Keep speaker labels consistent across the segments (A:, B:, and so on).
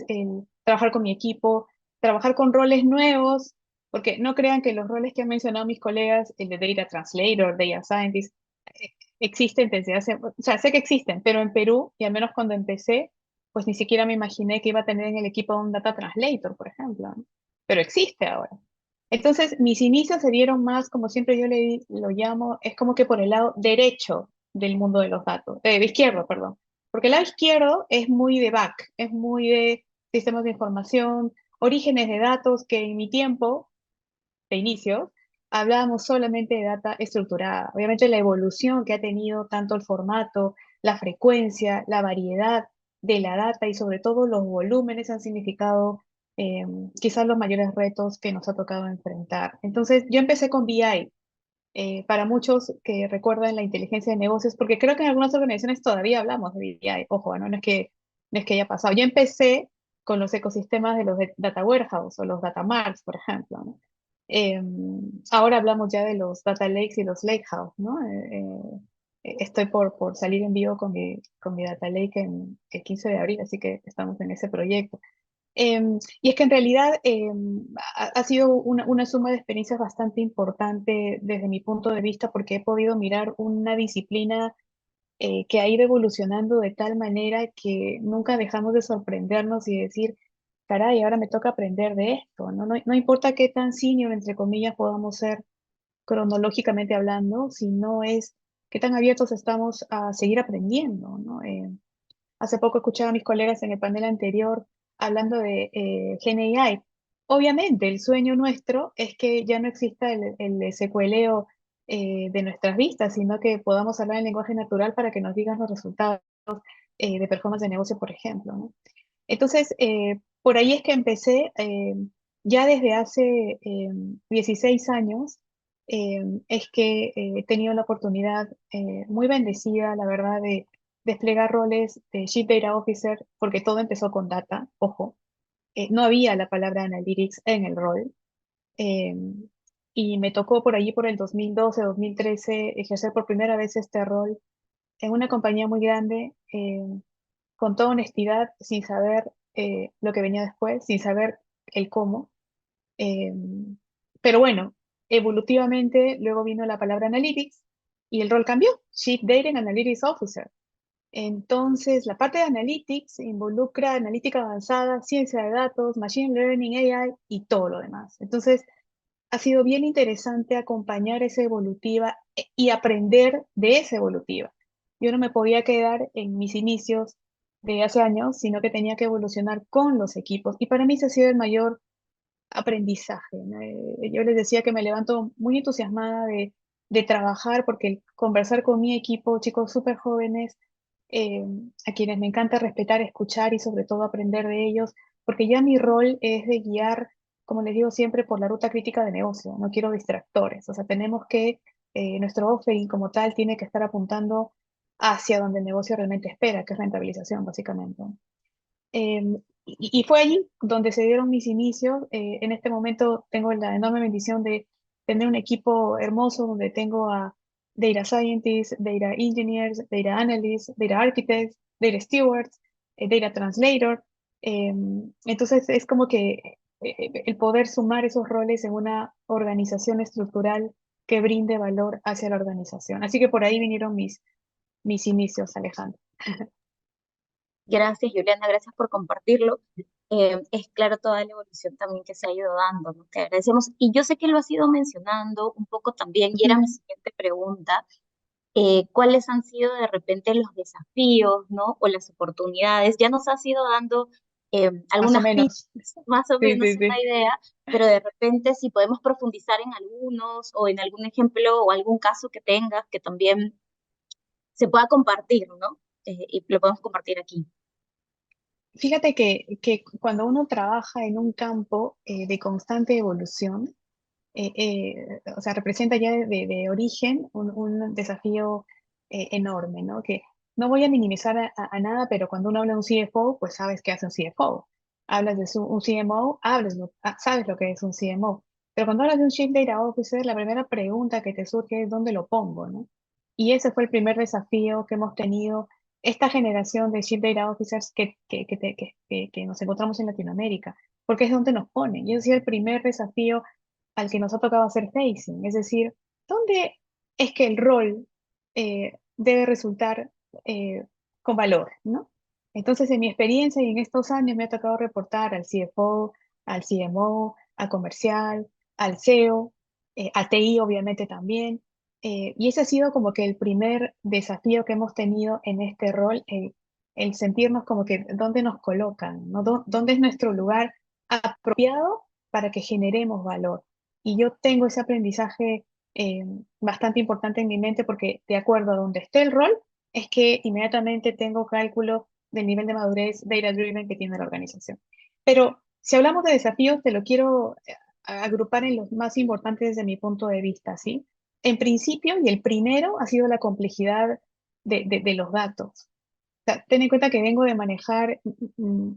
A: el trabajar con mi equipo, trabajar con roles nuevos, porque no crean que los roles que han mencionado mis colegas, el de Data Translator, Data Scientist, eh, existen desde hace, o sea, sé que existen, pero en Perú, y al menos cuando empecé, pues ni siquiera me imaginé que iba a tener en el equipo un Data Translator, por ejemplo, ¿no? Pero existe ahora. Entonces, mis inicios se dieron más, como siempre yo lo llamo, es como que por el lado derecho del mundo de los datos, de izquierdo, perdón. Porque el lado izquierdo es muy de back, es muy de sistemas de información, orígenes de datos, que en mi tiempo de inicio hablábamos solamente de data estructurada. Obviamente la evolución que ha tenido tanto el formato, la frecuencia, la variedad de la data y sobre todo los volúmenes han significado eh, quizás los mayores retos que nos ha tocado enfrentar. Entonces yo empecé con BI. Para muchos que recuerdan la inteligencia de negocios, porque creo que en algunas organizaciones todavía hablamos de BI, ojo, ¿no? No es que haya pasado. Yo empecé con los ecosistemas de los data warehouse o los data marts, por ejemplo, ¿no? Eh, Ahora hablamos ya de los data lakes y los lakehouse, ¿no? Estoy por salir en vivo con mi data lake el 15 de abril, así que estamos en ese proyecto. Y es que en realidad ha sido una suma de experiencias bastante importante desde mi punto de vista porque he podido mirar una disciplina que ha ido evolucionando de tal manera que nunca dejamos de sorprendernos y decir, caray, ahora me toca aprender de esto, ¿no? No importa qué tan senior, entre comillas, podamos ser cronológicamente hablando, sino es qué tan abiertos estamos a seguir aprendiendo, ¿no? Hace poco escuchaba a mis colegas en el panel anterior hablando de GenAI. Obviamente, el sueño nuestro es que ya no exista el secueleo de nuestras vistas, sino que podamos hablar en lenguaje natural para que nos digan los resultados de performance de negocio, por ejemplo, ¿no? Entonces, por ahí es que empecé, ya desde hace 16 años, es que he tenido la oportunidad muy bendecida, la verdad, de desplegar roles de Chief Data Officer, porque todo empezó con data, ojo, no había la palabra analytics en el rol, eh, y me tocó por allí por el 2012, 2013, ejercer por primera vez este rol en una compañía muy grande, con toda honestidad, sin saber lo que venía después, sin saber el cómo. eh, pero bueno, evolutivamente luego vino la palabra analytics y el rol cambió, Chief Data and Analytics Officer. Entonces, la parte de analytics involucra analítica avanzada, ciencia de datos, machine learning, AI y todo lo demás. Entonces, ha sido bien interesante acompañar esa evolutiva y aprender de esa evolutiva. Yo no me podía quedar en mis inicios de hace años, sino que tenía que evolucionar con los equipos. Y para mí ese ha sido el mayor aprendizaje, ¿no? Yo les decía que me levanto muy entusiasmada de trabajar porque el conversar con mi equipo, chicos súper jóvenes, eh, a quienes me encanta respetar, escuchar y sobre todo aprender de ellos, porque ya mi rol es de guiar, como les digo siempre, por la ruta crítica de negocio, no quiero distractores, o sea, tenemos que, nuestro offering como tal tiene que estar apuntando hacia donde el negocio realmente espera, que es rentabilización, básicamente. Y fue allí donde se dieron mis inicios. En este momento tengo la enorme bendición de tener un equipo hermoso donde tengo a Data Scientists, Data Engineers, Data Analysts, Data Architects, Data Stewards, Data Translator. Entonces es como que el poder sumar esos roles en una organización estructural que brinde valor hacia la organización. Así que por ahí vinieron mis inicios, Alejandro.
B: Gracias, Juliana, gracias por compartirlo. Es claro toda la evolución también que se ha ido dando, ¿no? Te agradecemos. Y yo sé que lo has ido mencionando un poco también, y era mi siguiente pregunta, ¿cuáles han sido de repente los desafíos, ¿no? O las oportunidades? Ya nos has ido dando
A: Más o
B: algunas
A: menos.
B: pistas, más o
A: Sí,
B: menos
A: sí,
B: una
A: sí.
B: idea, pero de repente si podemos profundizar en algunos o en algún ejemplo o algún caso que tengas que también se pueda compartir, ¿no? Y lo podemos compartir aquí.
A: Fíjate que cuando uno trabaja en un campo de constante evolución, o sea, representa ya de origen un desafío enorme, ¿no? Que no voy a minimizar a nada, pero cuando uno habla de un CFO, pues sabes qué hace un CFO. Hablas de un CMO, sabes lo que es un CMO. Pero cuando hablas de un Chief Data Officer, la primera pregunta que te surge es ¿dónde lo pongo, no? Y ese fue el primer desafío que hemos tenido esta generación de Chief Data Officers que nos encontramos en Latinoamérica, porque es donde nos ponen. Y ese ha sido el primer desafío al que nos ha tocado hacer facing, es decir, ¿dónde es que el rol debe resultar eh, con valor, ¿no? Entonces, en mi experiencia y en estos años me ha tocado reportar al CFO, al CMO, a comercial, al CEO, a TI obviamente también, y ese ha sido como que el primer desafío que hemos tenido en este rol, el sentirnos como que dónde nos colocan, ¿no? ¿Dónde es nuestro lugar apropiado para que generemos valor? Y yo tengo ese aprendizaje eh, bastante importante en mi mente porque de acuerdo a donde esté el rol, es que inmediatamente tengo cálculo del nivel de madurez data-driven que tiene la organización. Pero si hablamos de desafíos, te lo quiero agrupar en los más importantes desde mi punto de vista, ¿sí? En principio, y el primero ha sido la complejidad de los datos. O sea, ten en cuenta que vengo de manejar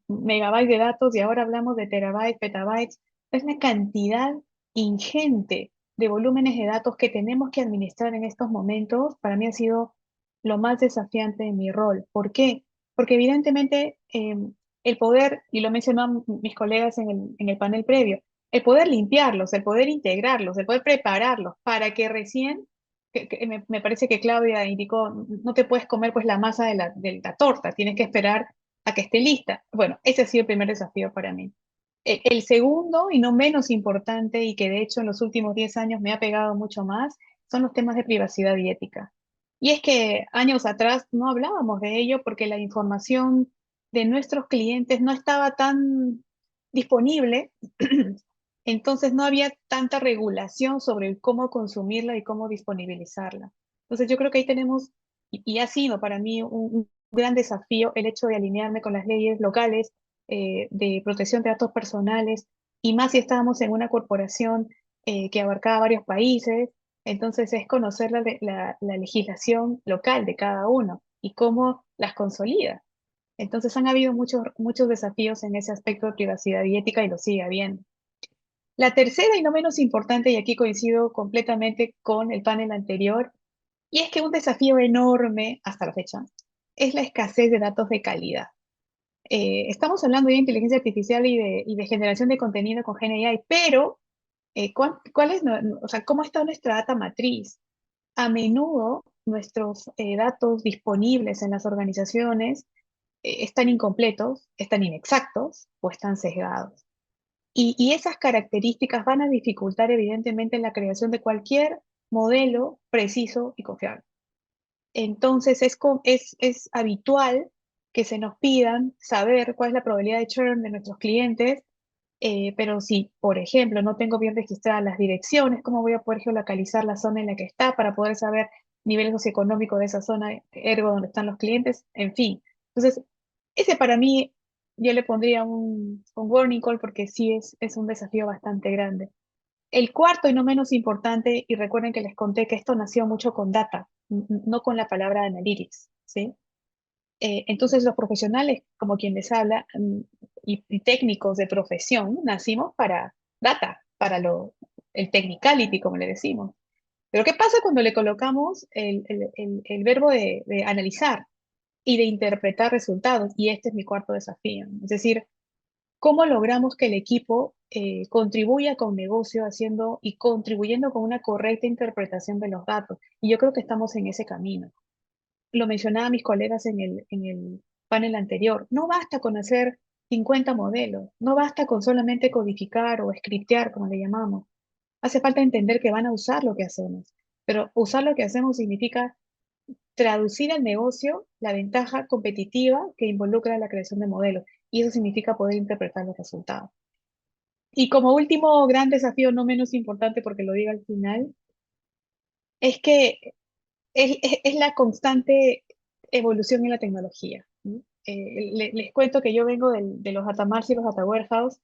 A: megabytes de datos y ahora hablamos de terabytes, petabytes. Es una cantidad ingente de volúmenes de datos que tenemos que administrar en estos momentos. Para mí ha sido lo más desafiante de mi rol. ¿Por qué? Porque evidentemente el poder, y lo mencionaban mis colegas en el panel previo, el poder limpiarlos, el poder integrarlos, el poder prepararlos para que recién me parece que Claudia indicó, no te puedes comer pues la masa de la torta, tienes que esperar a que esté lista. Bueno, ese ha sido el primer desafío para mí. El segundo, y no menos importante, y que de hecho en los últimos 10 años me ha pegado mucho más, son los temas de privacidad y ética. Y es que años atrás no hablábamos de ello porque la información de nuestros clientes no estaba tan disponible. Entonces no había tanta regulación sobre el cómo consumirla y cómo disponibilizarla. Entonces yo creo que ahí tenemos, y ha sido para mí un gran desafío el hecho de alinearme con las leyes locales de protección de datos personales, y más si estábamos en una corporación que abarcaba varios países. Entonces es conocer la legislación local de cada uno y cómo las consolida. Entonces han habido muchos desafíos en ese aspecto de privacidad y ética y lo sigue habiendo. La tercera y no menos importante, y aquí coincido completamente con el panel anterior, y es que un desafío enorme hasta la fecha es la escasez de datos de calidad. Estamos hablando de inteligencia artificial y de generación de contenido con GenAI, pero ¿cuál es, o sea, cómo está nuestra data matriz? A menudo nuestros datos disponibles en las organizaciones están incompletos, están inexactos o están sesgados. Y esas características van a dificultar evidentemente la creación de cualquier modelo preciso y confiable. Entonces es habitual que se nos pidan saber cuál es la probabilidad de churn de nuestros clientes, pero si, por ejemplo, no tengo bien registradas las direcciones, ¿cómo voy a poder geolocalizar la zona en la que está para poder saber nivel socioeconómico de esa zona, ergo donde están los clientes? En fin. Entonces, ese para mí yo le pondría un warning call porque sí es un desafío bastante grande. El cuarto y no menos importante, y recuerden que les conté que esto nació mucho con data, no con la palabra analytics, ¿sí? Entonces los profesionales, como quien les habla, y técnicos de profesión, nacimos para data, para el technicality, como le decimos. Pero ¿qué pasa cuando le colocamos el verbo de analizar y de interpretar resultados? Y este es mi cuarto desafío. Es decir, ¿cómo logramos que el equipo contribuya con negocio haciendo y contribuyendo con una correcta interpretación de los datos? Y yo creo que estamos en ese camino. Lo mencionaba mis colegas en el panel anterior. No basta con hacer 50 modelos, no basta con solamente codificar o scriptear, como le llamamos. Hace falta entender que van a usar lo que hacemos, pero usar lo que hacemos significa traducir al negocio la ventaja competitiva que involucra la creación de modelos, y eso significa poder interpretar los resultados. Y como último gran desafío, no menos importante porque lo digo al final, es que es la constante evolución en la tecnología, ¿no? Les cuento que yo vengo de los data marts y los data warehouse,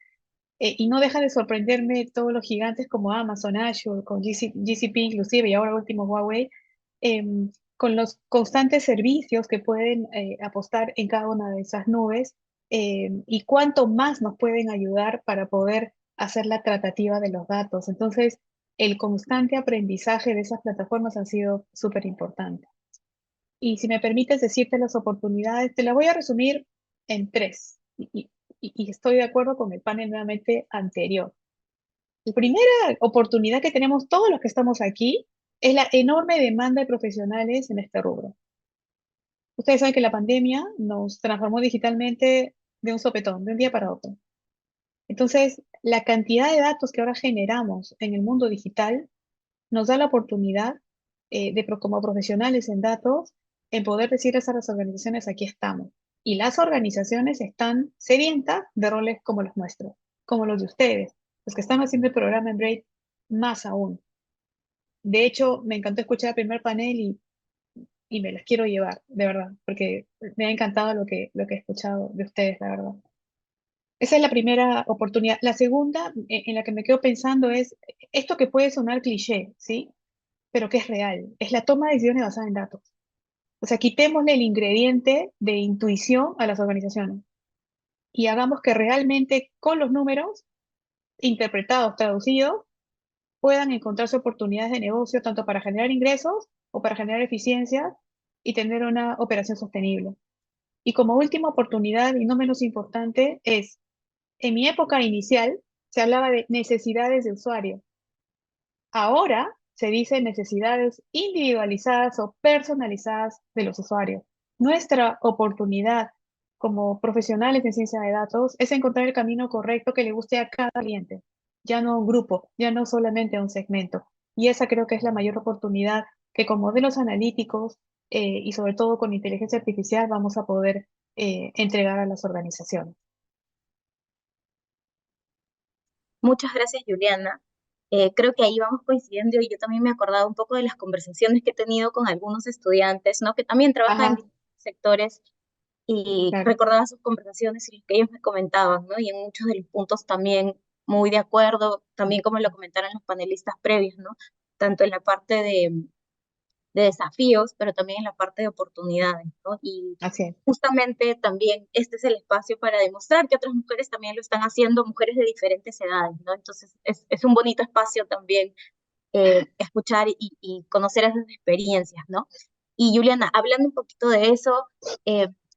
A: y no deja de sorprenderme todos los gigantes como Amazon, Azure, con GCP inclusive, y ahora último Huawei, con los constantes servicios que pueden apostar en cada una de esas nubes, y cuánto más nos pueden ayudar para poder hacer la tratativa de los datos. Entonces, el constante aprendizaje de esas plataformas ha sido súper importante. Y si me permites decirte las oportunidades, te las voy a resumir en tres. Y estoy de acuerdo con el panel nuevamente anterior. La primera oportunidad que tenemos todos los que estamos aquí es la enorme demanda de profesionales en este rubro. Ustedes saben que la pandemia nos transformó digitalmente de un sopetón, de un día para otro. Entonces, la cantidad de datos que ahora generamos en el mundo digital nos da la oportunidad como profesionales en datos, en poder decirles a las organizaciones, aquí estamos. Y las organizaciones están sedientas de roles como los nuestros, como los de ustedes, los que están haciendo el programa en Braid, más aún. De hecho, me encantó escuchar el primer panel y me las quiero llevar, de verdad, porque me ha encantado lo que he escuchado de ustedes, la verdad. Esa es la primera oportunidad. La segunda, en la que me quedo pensando, es esto que puede sonar cliché, ¿sí? Pero que es real. Es la toma de decisiones basada en datos. O sea, quitémosle el ingrediente de intuición a las organizaciones y hagamos que realmente con los números interpretados, traducidos, puedan encontrarse oportunidades de negocio tanto para generar ingresos o para generar eficiencia y tener una operación sostenible. Y como última oportunidad, y no menos importante, es, en mi época inicial, se hablaba de necesidades de usuario. Ahora se dice necesidades individualizadas o personalizadas de los usuarios. Nuestra oportunidad como profesionales de ciencia de datos es encontrar el camino correcto que le guste a cada cliente, ya no a un grupo, ya no solamente a un segmento. Y esa creo que es la mayor oportunidad que con modelos analíticos y sobre todo con inteligencia artificial vamos a poder entregar a las organizaciones.
B: Muchas gracias, Juliana. Creo que ahí vamos coincidiendo y yo también me he acordado un poco de las conversaciones que he tenido con algunos estudiantes, ¿no? Que también trabajan en
A: Ajá,
B: distintos sectores y
A: claro.
B: recordaba sus conversaciones y lo que ellos me comentaban, ¿no? Y en muchos de los puntos también muy de acuerdo, también como lo comentaron los panelistas previos, ¿no? Tanto en la parte de desafíos, pero también en la parte de oportunidades, ¿no? Y
A: Así es.
B: justamente también este es el espacio para demostrar que otras mujeres también lo están haciendo, mujeres de diferentes edades, ¿no? Entonces es un bonito espacio también escuchar y conocer esas experiencias, ¿no? Y Juliana, hablando un poquito de eso,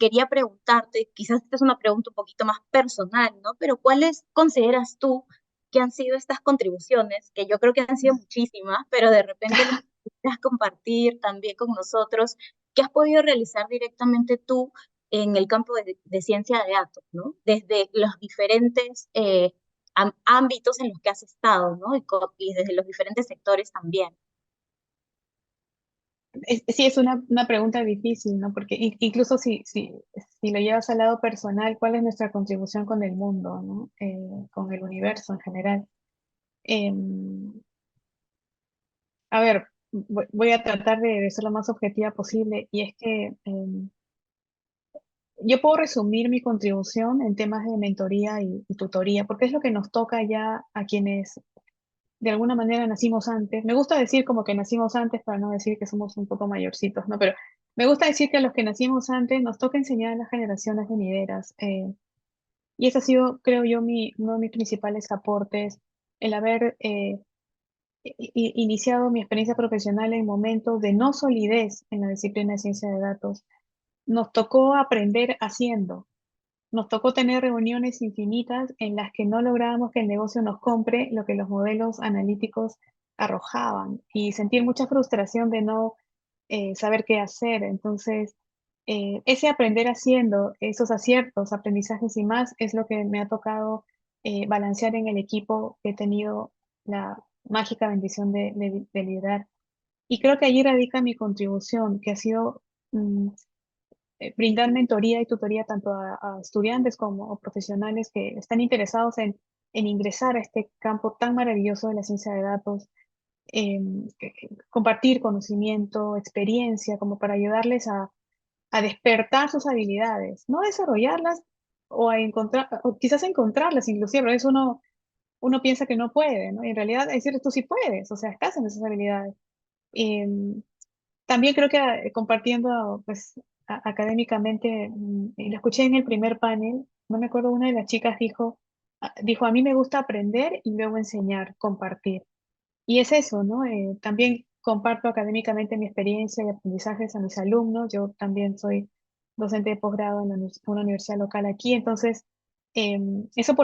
B: quería preguntarte, quizás esta es una pregunta un poquito más personal, ¿no? Pero ¿cuáles consideras tú que han sido estas contribuciones, que yo creo que han sido muchísimas, pero de repente las quieras compartir también con nosotros, que has podido realizar directamente tú en el campo de ciencia de datos, ¿no? Desde los diferentes ámbitos en los que has estado, ¿no? Y desde los diferentes sectores también.
A: Sí, es una pregunta difícil, ¿no? Porque incluso si lo llevas al lado personal, ¿cuál es nuestra contribución con el mundo, ¿no? Con el universo en general. Em, a ver, voy a tratar de ser lo más objetiva posible y es que yo puedo resumir mi contribución en temas de mentoría y tutoría, porque es lo que nos toca ya a quienes de alguna manera nacimos antes. Me gusta decir como que nacimos antes para no decir que somos un poco mayorcitos, ¿no? Pero me gusta decir que a los que nacimos antes nos toca enseñar a las generaciones venideras. Y ese ha sido, creo yo, uno de mis principales aportes, el haber iniciado mi experiencia profesional en momentos de no solidez en la disciplina de ciencia de datos. Nos tocó aprender haciendo. Nos tocó tener reuniones infinitas en las que no lográbamos que el negocio nos compre lo que los modelos analíticos arrojaban y sentir mucha frustración de no saber qué hacer. Entonces, ese aprender haciendo, esos aciertos, aprendizajes y más, es lo que me ha tocado balancear en el equipo que he tenido la mágica bendición de liderar. Y creo que allí radica mi contribución, que ha sido brindar mentoría y tutoría tanto a estudiantes como a profesionales que están interesados en ingresar a este campo tan maravilloso de la ciencia de datos, compartir conocimiento, experiencia, como para ayudarles a despertar sus habilidades, no a desarrollarlas o a encontrar, o quizás a encontrarlas inclusive, pero eso uno piensa que no puede, ¿no? Y en realidad es decir, tú sí puedes, o sea, estás en esas habilidades. Em, También creo que compartiendo pues, académicamente, y lo escuché en el primer panel, no me acuerdo, una de las chicas dijo, a mí me gusta aprender y luego enseñar, compartir. Y es eso, ¿no? También comparto académicamente mi experiencia y aprendizajes a mis alumnos. Yo también soy docente de posgrado en una universidad local aquí, entonces eso